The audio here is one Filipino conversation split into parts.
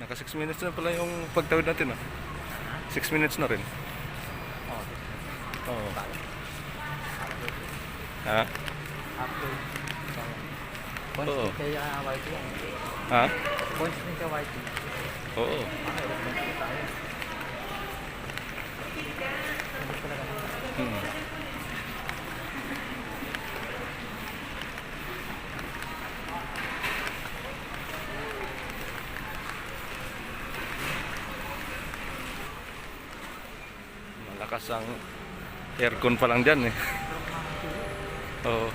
Naka 6 minutes na pala yung pagtawid natin, ah. 6 minutes na rin. Oo. Ha? Points Oo. din kaya YT yan. Ha? Points din kaya YT. Oo. Hmm. Malakas ang aircon pa lang dyan eh. Oo.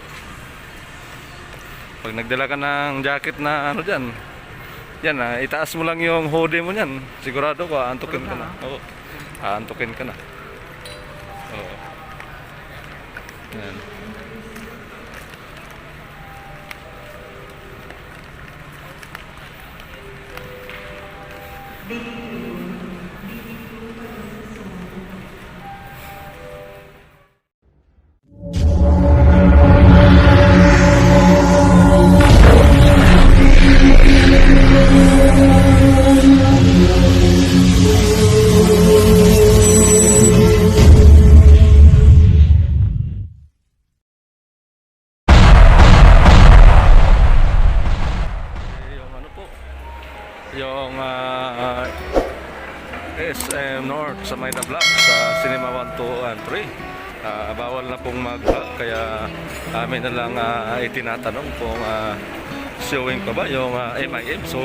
Pag nagdala ka ng jacket na ano dyan, yan ah, itaas mo lang yung hoodie mo dyan. Sigurado ko, aantukin ka na. Oo. Aantukin ka na. Oo. Yan. Yung ano po, yung SM North sa Mayda Block sa Cinema 1, 2, and 3. Bawal na pong mag-block kaya amin na lang itinatanong kung showing pa ba yung MIM. So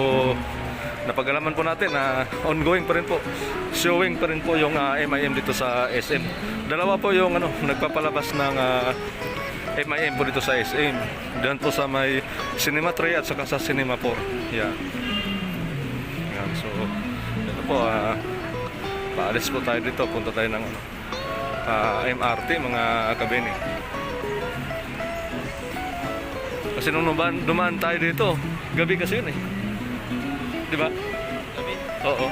napag-alaman po natin na ongoing pa rin po, showing pa rin po yung MIM dito sa SM. Dalawa po yung ano, nagpapalabas ng MIM po dito sa SM. Diyan po sa may Cinema 3 at saka sa Cinema 4. Yan. Yan. So, ito po, paalis po tayo dito. Punta tayo ng ano, MRT, mga kabini. Kasi nung dumaan tayo dito, gabi kasi yun eh. Di ba? Gabi? Oo.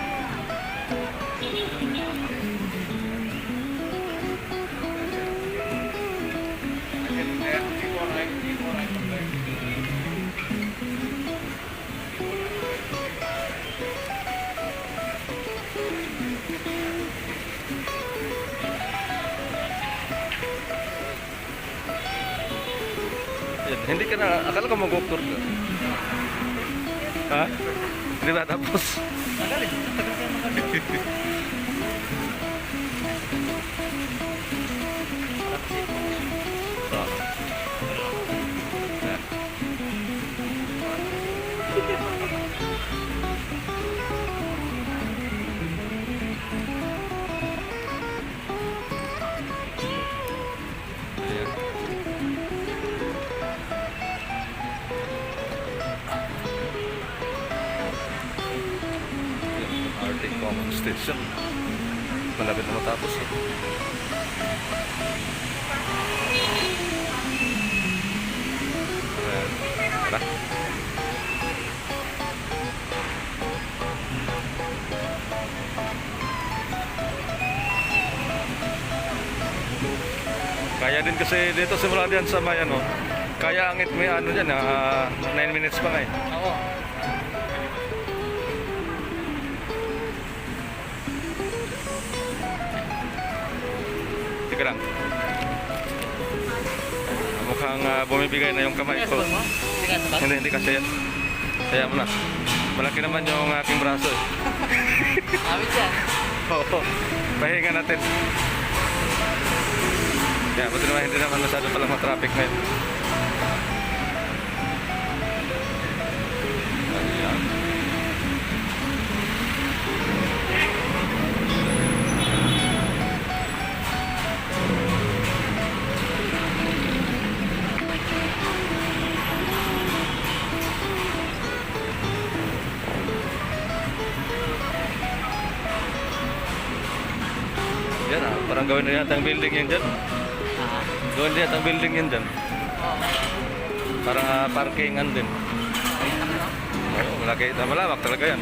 Yan. Hindi ka na, akala ko mag-walk tour ka. Ha? Di ba tapos? Arctic Common Station. Malapit na matapos eh. Tara. Kaya din kasi dito simula diyan sa may ano, kaya angit may ano dyan 9 minutes pa nga eh. Oo. Teka lang. Mukhang bumibigay na yung kamay ko. Hindi kasi yan. Kaya mo na. Malaki naman yung aking braso eh. Awit yan. Oo. Pahinga natin. Kaya buti naman hindi naman masyado palang matraffic ngayon. Ayan. Yan parang gawin na yata ang building yan dyan. Gawin na yata ang building yan dyan. Parang parkingan din. Oo, malaki. Malawak talaga yan.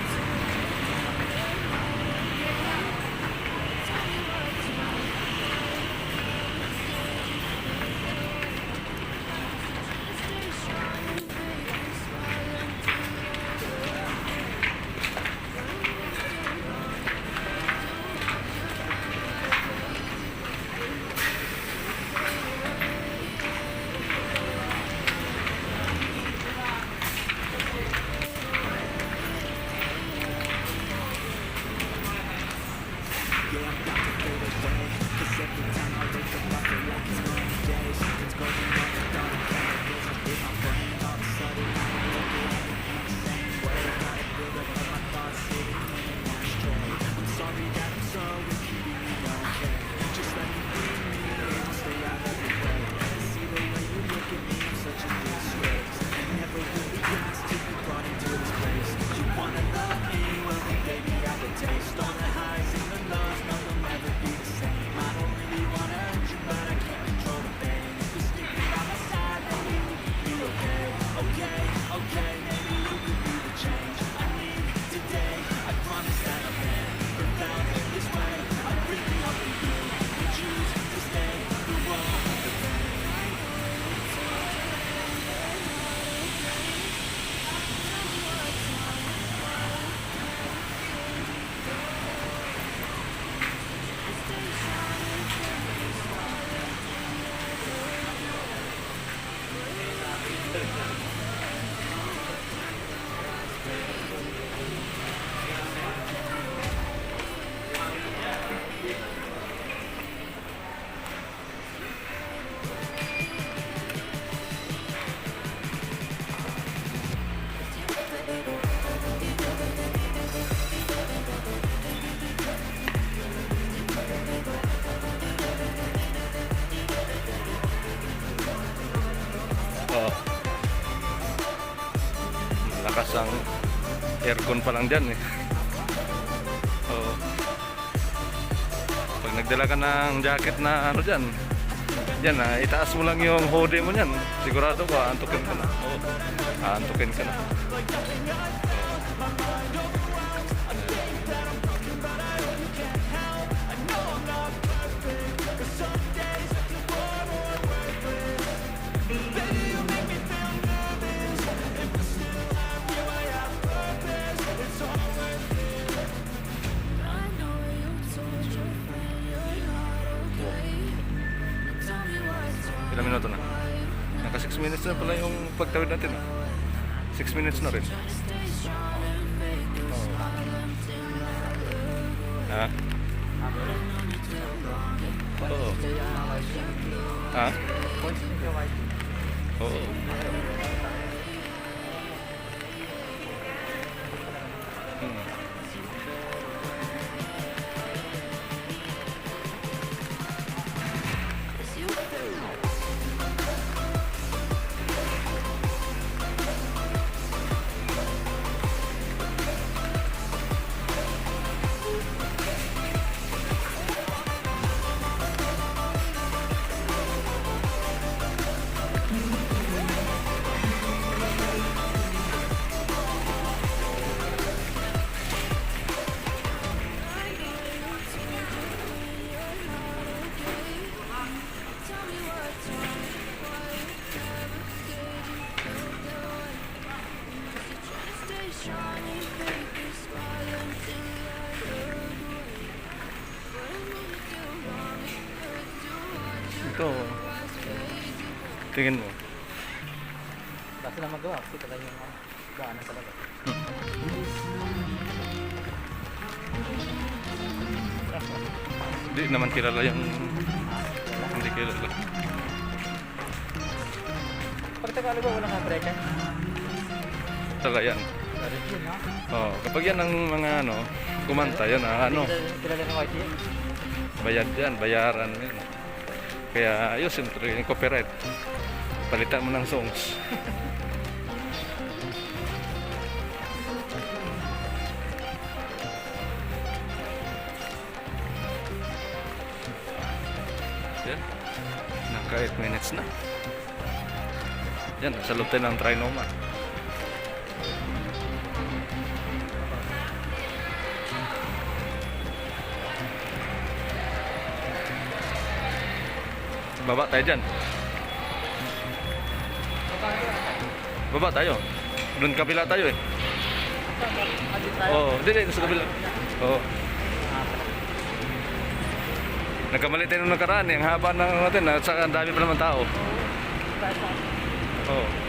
Walang aircon pa lang dyan eh. Oo. Pag nagdala ka ng jacket na ano dyan, yan itaas mo lang yung hoodie mo niyan. Sigurado ka, antukin ka na. Oo. Antukin ka na. Ilang minuto na? Naka 6 minutes na pala yung pagtawid natin. 6 minutes na rin. Oo. Ha? Oo. Ha? Points din ka YT. Oo. Hmm. Ito. Tingin mo. Kasi na magawa kasi talaga yung gaanan talaga. Hindi naman kilala yung... Hindi kilala. Pag Tagalog ba walang breaker? Talaga yan. Meron yun, ha? Oh, kapag yan ang mga ano, kumanta yan ano, Kilala ng YT? bayad yan, bayaran yan. Kaya ayusin mo talaga yung copyright. Palitan mo ng songs. Yan. Naka 8 minutes na. Yan, sa loob tayo ng Trinoma. Baba tayo dyan. Baba tayo. Doon kabila tayo eh. Oo, hindi, sa kabila. Oo. Nagkamali tayo nung nakaraan eh. Ang haba ng natin at saka ang dami pa naman tao. Oo.